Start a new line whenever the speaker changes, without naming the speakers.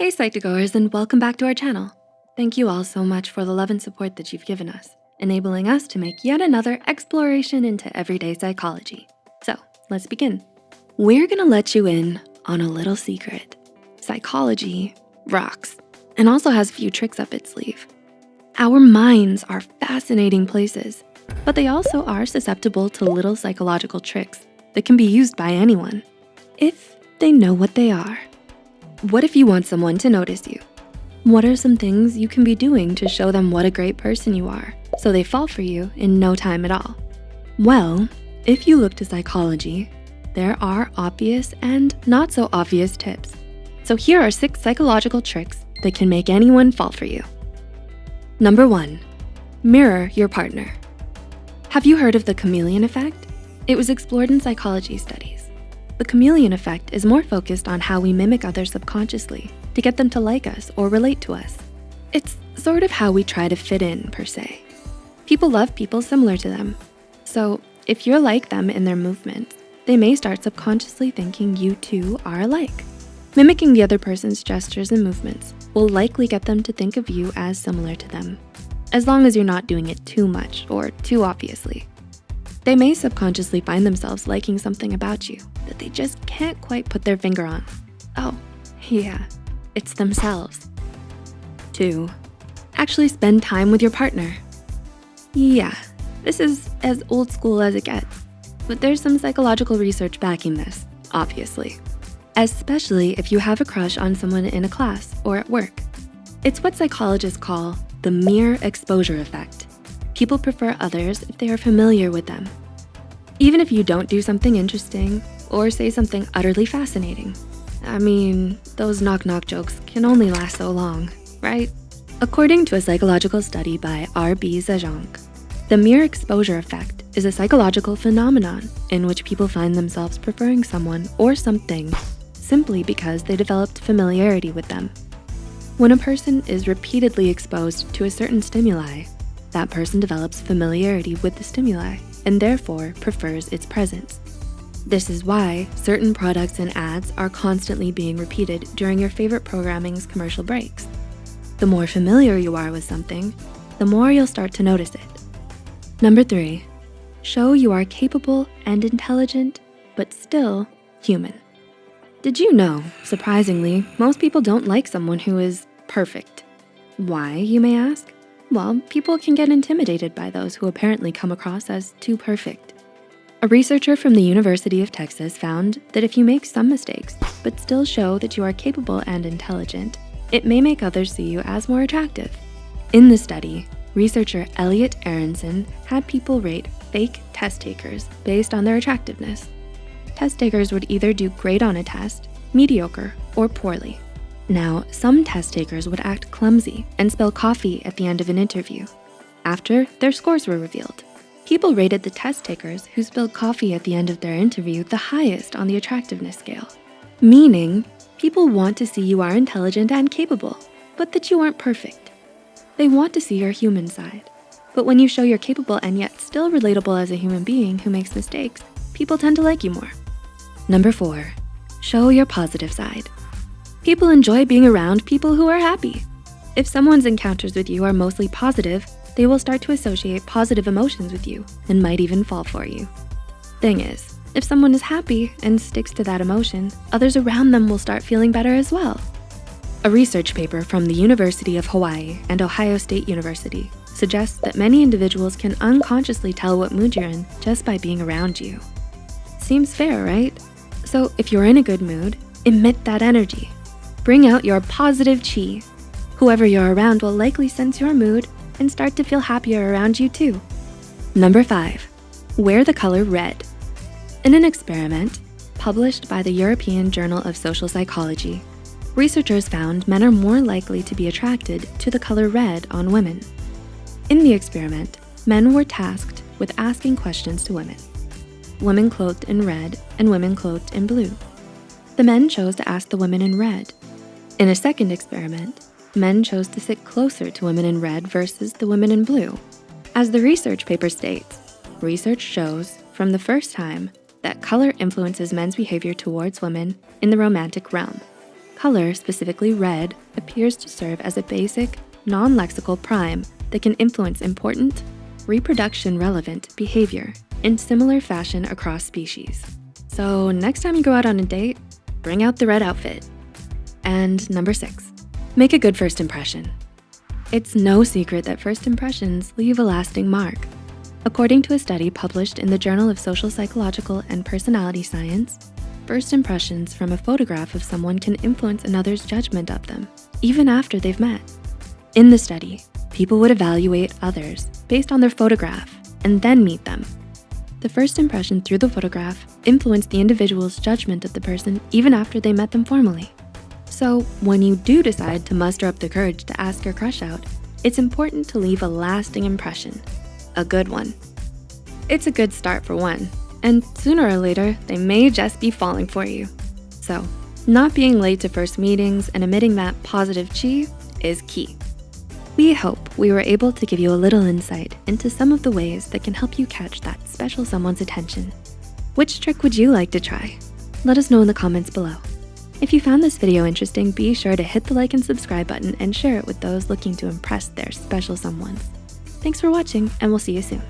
Hey Psych2Goers, and welcome back to our channel. Thank you all so much for the love and support that you've given us, enabling us to make yet another exploration into everyday psychology. So let's begin. We're gonna let you in on a little secret. Psychology rocks and also has a few tricks up its sleeve. Our minds are fascinating places, but they also are susceptible to little psychological tricks that can be used by anyone if they know what they are. What if you want someone to notice you? What are some things you can be doing to show them what a great person you are so they fall for you in no time at all? Well, if you look to psychology, there are obvious and not so obvious tips. So here are 6 psychological tricks that can make anyone fall for you. Number 1, mirror your partner. Have you heard of the chameleon effect? It was explored in psychology studies. The chameleon effect is more focused on how we mimic others subconsciously to get them to like us or relate to us. It's sort of how we try to fit in, per se. People love people similar to them. So if you're like them in their movements, they may start subconsciously thinking you two are alike. Mimicking the other person's gestures and movements will likely get them to think of you as similar to them, as long as you're not doing it too much or too obviously. They may subconsciously find themselves liking something about you that they just can't quite put their finger on. Oh, yeah, it's themselves. 2, actually spend time with your partner. Yeah, this is as old school as it gets, but there's some psychological research backing this, obviously. Especially if you have a crush on someone in a class or at work. It's what psychologists call the mere exposure effect. People prefer others if they are familiar with them, even if you don't do something interesting or say something utterly fascinating. I mean, those knock-knock jokes can only last so long, right? According to a psychological study by R.B. Zajonc, the mere exposure effect is a psychological phenomenon in which people find themselves preferring someone or something simply because they developed familiarity with them. When a person is repeatedly exposed to a certain stimuli, that person develops familiarity with the stimuli and therefore prefers its presence. This is why certain products and ads are constantly being repeated during your favorite programming's commercial breaks. The more familiar you are with something, the more you'll start to notice it. Number 3, show you are capable and intelligent, but still human. Did you know, surprisingly, most people don't like someone who is perfect? Why, you may ask? Well, people can get intimidated by those who apparently come across as too perfect. A researcher from the University of Texas found that if you make some mistakes, but still show that you are capable and intelligent, it may make others see you as more attractive. In the study, researcher Elliot Aronson had people rate fake test takers based on their attractiveness. Test takers would either do great on a test, mediocre, or poorly. Now, some test takers would act clumsy and spill coffee at the end of an interview. After their scores were revealed, people rated the test takers who spilled coffee at the end of their interview the highest on the attractiveness scale. Meaning, people want to see you are intelligent and capable, but that you aren't perfect. They want to see your human side. But when you show you're capable and yet still relatable as a human being who makes mistakes, people tend to like you more. Number 4, show your positive side. People enjoy being around people who are happy. If someone's encounters with you are mostly positive, they will start to associate positive emotions with you and might even fall for you. Thing is, if someone is happy and sticks to that emotion, others around them will start feeling better as well. A research paper from the University of Hawaii and Ohio State University suggests that many individuals can unconsciously tell what mood you're in just by being around you. Seems fair, right? So if you're in a good mood, emit that energy. Bring out your positive chi. Whoever you're around will likely sense your mood and start to feel happier around you too. Number 5, wear the color red. In an experiment published by the European Journal of Social Psychology, researchers found men are more likely to be attracted to the color red on women. In the experiment, men were tasked with asking questions to women. Women clothed in red and women clothed in blue. The men chose to ask the women in red. In a second experiment, men chose to sit closer to women in red versus the women in blue. As the research paper states, research shows from the first time that color influences men's behavior towards women in the romantic realm. Color, specifically red, appears to serve as a basic, non-lexical prime that can influence important, reproduction-relevant behavior in similar fashion across species. So next time you go out on a date, bring out the red outfit. And number 6, make a good first impression. It's no secret that first impressions leave a lasting mark. According to a study published in the Journal of Social Psychological and Personality Science, first impressions from a photograph of someone can influence another's judgment of them, even after they've met. In the study, people would evaluate others based on their photograph and then meet them. The first impression through the photograph influenced the individual's judgment of the person even after they met them formally. So when you do decide to muster up the courage to ask your crush out, it's important to leave a lasting impression, a good one. It's a good start for one, and sooner or later, they may just be falling for you. So not being late to first meetings and emitting that positive chi is key. We hope we were able to give you a little insight into some of the ways that can help you catch that special someone's attention. Which trick would you like to try? Let us know in the comments below. If you found this video interesting, be sure to hit the like and subscribe button and share it with those looking to impress their special someones. Thanks for watching, and we'll see you soon.